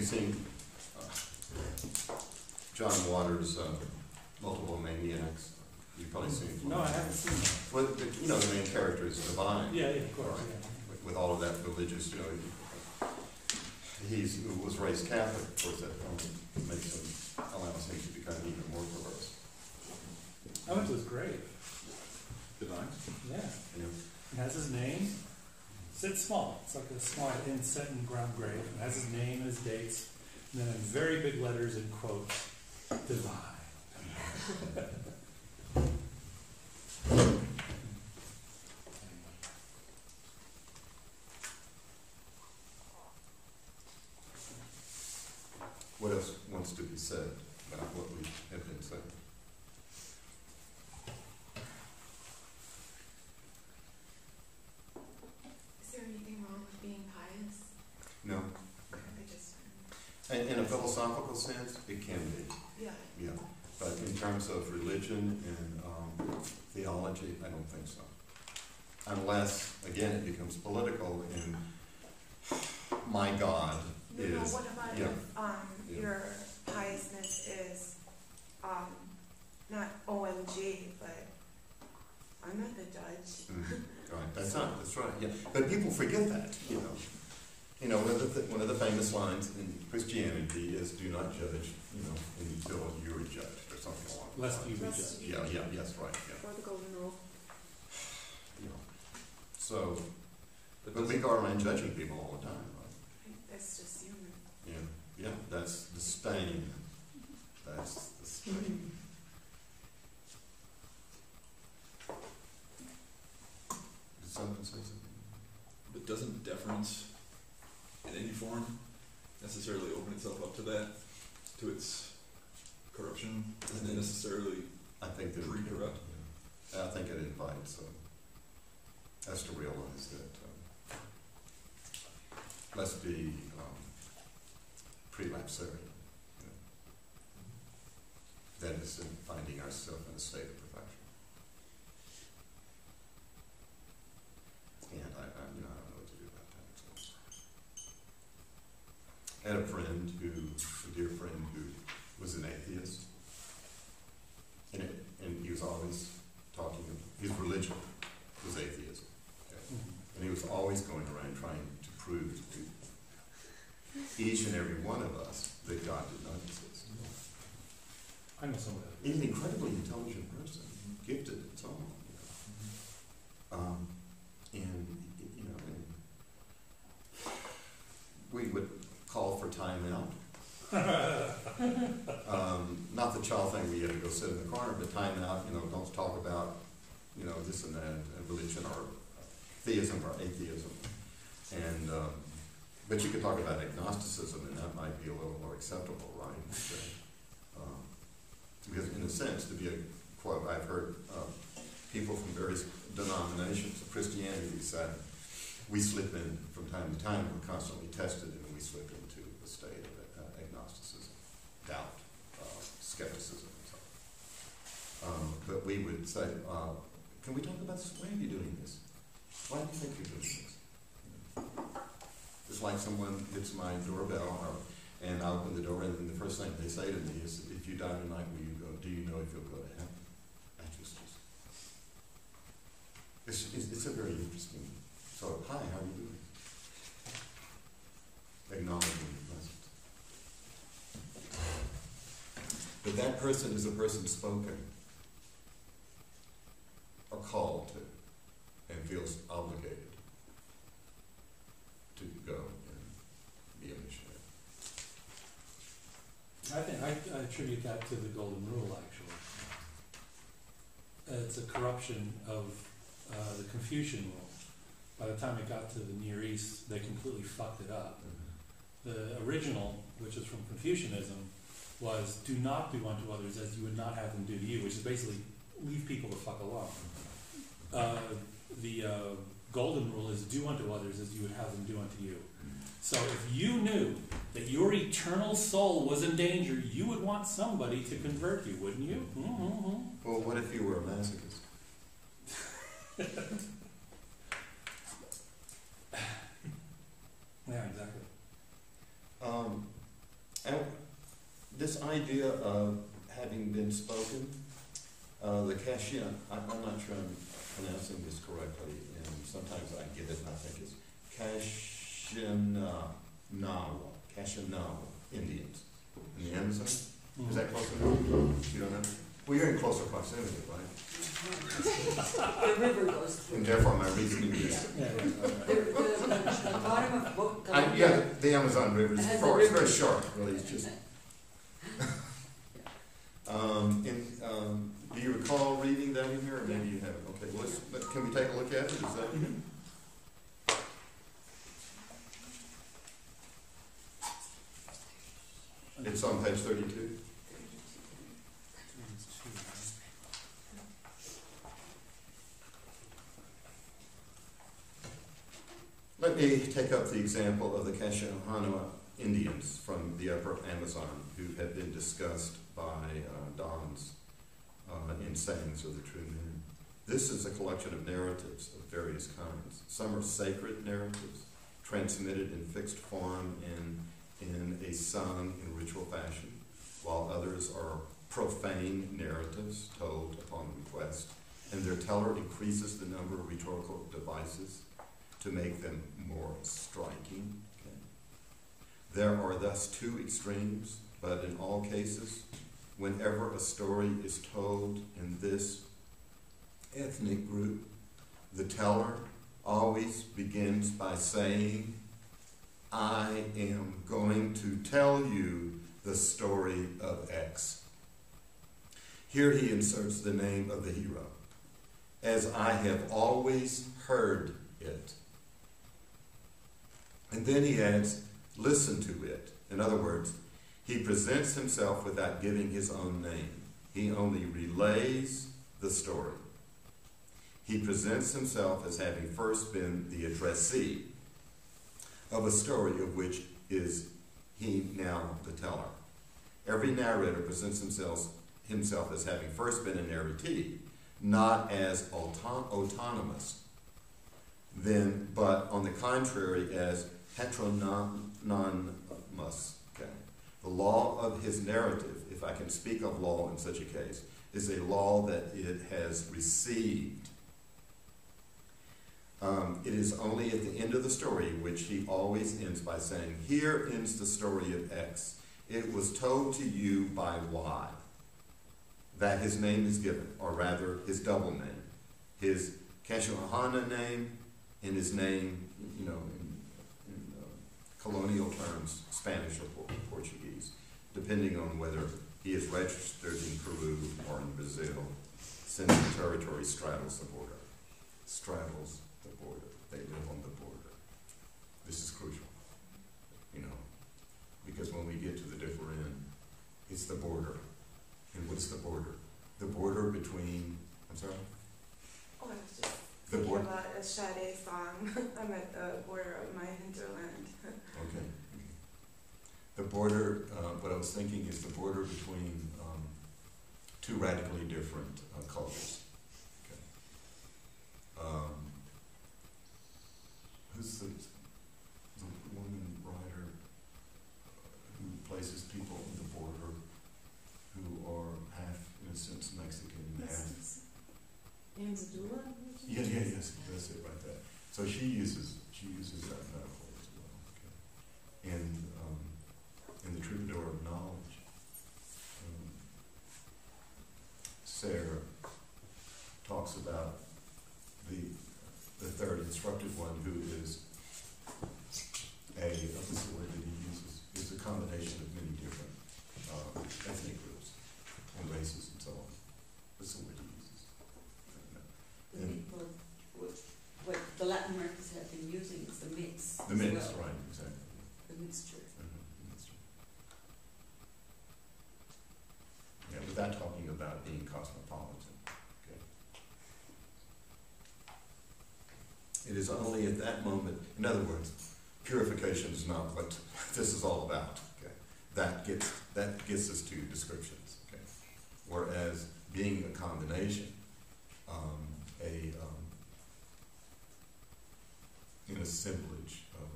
seen John Waters' Multiple Maniacs? You've probably seen it. No, I haven't seen that. Well, you know, the main character is divine. Yeah, of course. Right. Yeah. With all of that religious, you know, he was raised Catholic, of course, that makes him, allows him to become even more perverse. I went to his grave. Divine? Yeah. You know? It has his name. It's small. It's like a small inset in ground grave. It has his name and his dates. And then in very big letters in quotes, divine. What else wants to be said about what we have been saying? Is there anything wrong with being pious? No. I just, In a philosophical sense, it can be. yeah. Yeah. But in terms of religion and theology, I don't think so. Unless, again, it becomes political and my God No, is... what about yeah. if your piousness is not OMG, but I'm not the judge. Right, that's right, yeah. But people forget that, you know. You know, one of the famous lines in Christianity is, "Do not judge, you know, until you are judged," or something along those Lest you be lines. judged. Yes, right, yeah. Or the golden rule. You know, so, but we go around judging people all the time, right? That's just human. Yeah, that's the stain. That's the stain. Did someone say something? But doesn't deference in any form necessarily open itself up to that, to its corruption? Doesn't it necessarily I think that pre-corrupt? Yeah. I think it invites us to realize that let's be pre-lapsarian. You know. That is in finding ourselves in a state of perfection. And I don't know what to do about that. So. I had a dear friend who was an atheist. And he was always talking, his religion was atheism. Okay? And he was always going around trying to prove to each and every one of us that God did not exist. I know somebody. He's an incredibly intelligent person, gifted and so on. You know. And you know, we would call for time out. Not the child thing where you had to go sit in the corner, but time out, you know, don't talk about, you know, this and that, religion or theism or atheism. And, but you could talk about agnosticism, and that might be a little more acceptable, right? Because in a sense, to be a, quote, I've heard people from various denominations of Christianity say, we slip in from time to time, we're constantly tested, and we slip into a state of agnosticism, doubt, skepticism, and so on. But we would say, can we talk about this? Why are you doing this? Why do you think you're doing this? You know, it's like someone hits my doorbell, and I open the door, and the first thing they say to me is, if you die tonight, will you go? Do you know if you'll go to heaven? It's a very interesting. So, hi, how are you doing? Acknowledging the present. But that person is a person spoken or called to and feels obligated to go and be a missionary. I think I attribute that to the golden rule, actually. It's a corruption of the Confucian rule. By the time it got to the Near East, they completely fucked it up. The original, which is from Confucianism, was do not do unto others as you would not have them do to you, which is basically leave people the fuck alone. The golden rule is do unto others as you would have them do unto you. So if you knew that your eternal soul was in danger, you would want somebody to convert you, wouldn't you? Mm-hmm. Well, what if you were a masochist? Yeah, exactly. idea of having been spoken, the Kashian, I'm not sure I'm pronouncing this correctly, and sometimes I get it and I think it's Kashianawa Indians in the Amazon. Is that close enough? You don't know? Well, you're in closer proximity, right? The river goes through. And therefore my reasoning is, The bottom of both. yeah, the Amazon River is It has short, a it's very river. short, really, it's just. Do you recall reading that in here, or maybe you haven't? Okay, well, can we take a look at it? Is that? It's on page 32. Let me take up the example of the Kashianawa Indians from the upper Amazon who have been discussed by Don's in Sayings of the True Men. This is a collection of narratives of various kinds. Some are sacred narratives, transmitted in fixed form in a sung in ritual fashion, while others are profane narratives told upon request, and their teller increases the number of rhetorical devices to make them more striking. Okay. There are thus two extremes, but in all cases, whenever a story is told in this ethnic group, the teller always begins by saying, I am going to tell you the story of X. Here he inserts the name of the hero, as I have always heard it. And then he adds, listen to it. In other words, he presents himself without giving his own name. He only relays the story. He presents himself as having first been the addressee of a story of which is he now the teller. Every narrator presents himself as having first been a narratee, not as autonomous, but on the contrary as heteronymous. Okay. The law of his narrative, if I can speak of law in such a case, is a law that it has received. It is only at the end of the story which he always ends by saying, here ends the story of X. It was told to you by Y that his name is given, or rather his double name, his Kashianawa name and his name, in colonial terms, Spanish or Portuguese, depending on whether he is registered in Peru or in Brazil, since the territory straddles the border. Straddles the border. They live on the border. This is crucial, because when we get to the differ end, it's the border. And what's the border? The border between, I'm sorry? Oh, I was just The thinking border. about a Sade song. I'm at the border of my hinterland. Okay. The border, what I was thinking is the border between two radically different cultures. Okay. Who's the woman writer who places people on the border who are half, in a sense, Mexican and half... Yes, that's it right there. So she uses that metaphor as well. Okay. And in the Troubadour of Knowledge, Sarah talks about the third instructed one, who is what's the word that he uses? Is a combination of many different ethnic groups and races and so on. What's the word he uses? What the Latin Americans have been using is the mix. The mix, well. right, exactly. The mixture. Yeah, without talking about being cosmopolitan. Okay. It is only at that moment, in other words, purification is not what this is all about. Okay. That gets us to descriptions. Okay. Whereas being a combination, an assemblage of,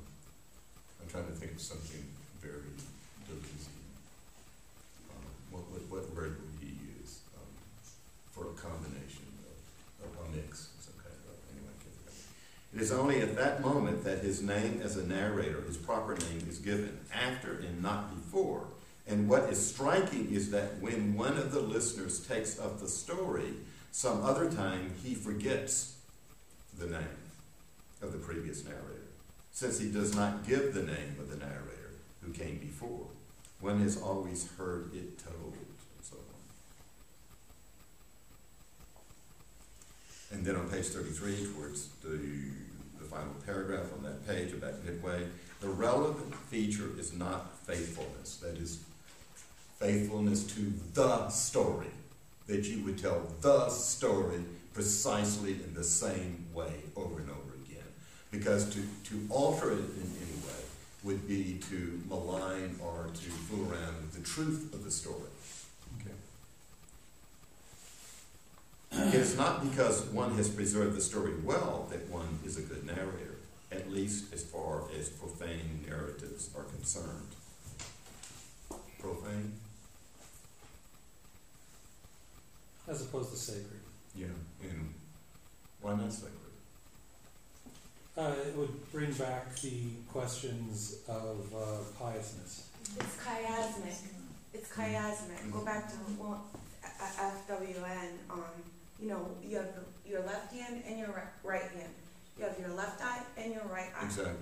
I'm trying to think of something very Deleuzian. that moment that his name as a narrator, his proper name, is given, after and not before. And what is striking is that when one of the listeners takes up the story, some other time he forgets the name of the previous narrator, since he does not give the name of the narrator who came before. One has always heard it told, and so on. And then on page 33, towards the final paragraph on that page, about midway, the relevant feature is not faithfulness. That is, faithfulness to the story, that you would tell the story precisely in the same way over and over again. Because to alter it in any way would be to malign or to fool around with the truth of the story. Okay. It is not because one has preserved the story well that one is a good narrator, at least as far as profane narratives are concerned. Profane? As opposed to sacred. Yeah. And why not sacred? It would bring back the questions of piousness. It's chiasmic. It's chiasmic. Go back to FWN. You have your left hand and your right hand. You have your left eye and your right eye. Exactly.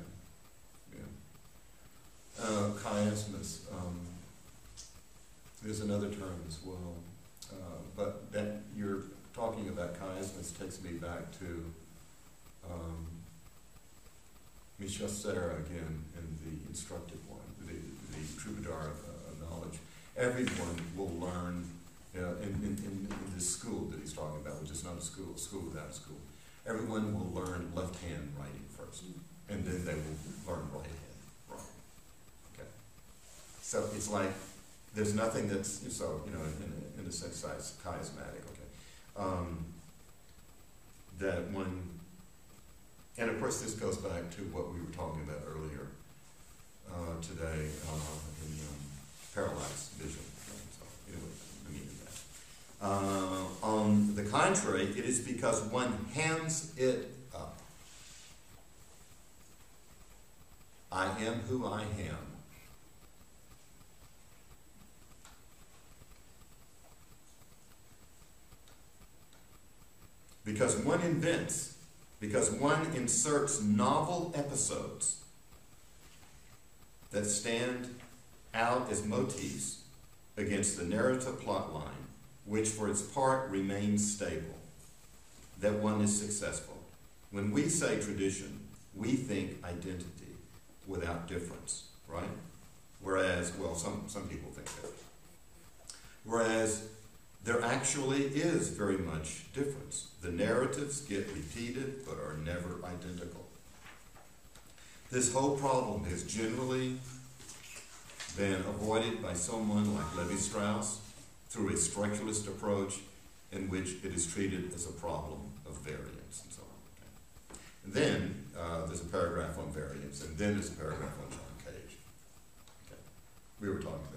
Yeah. Chiasmus. There's another term as well. But that you're talking about chiasmus takes me back to Michel Serre again in the instructive one, the troubadour of knowledge. Everyone will learn in this school that he's talking about, which is not a school without a school. Everyone will learn left-hand writing first, and then they will learn right-hand writing. Okay. So it's like there's nothing that's in a sense chiasmatic. Okay. That one. And of course, this goes back to what we were talking about earlier today in parallax vision. So, anyway, the meaning of that. On the contrary, it is because one hands it up. I am who I am. Because one invents. Because one inserts novel episodes that stand out as motifs against the narrative plot line, which for its part remains stable, that one is successful. When we say tradition, we think identity without difference, right? Whereas, well, some people think that. Whereas there actually is very much difference. The narratives get repeated but are never identical. This whole problem has generally been avoided by someone like Levi-Strauss through a structuralist approach in which it is treated as a problem of variance and so on. Okay. And then there's a paragraph on variance, and then there's a paragraph on John Cage. Okay. We were talking about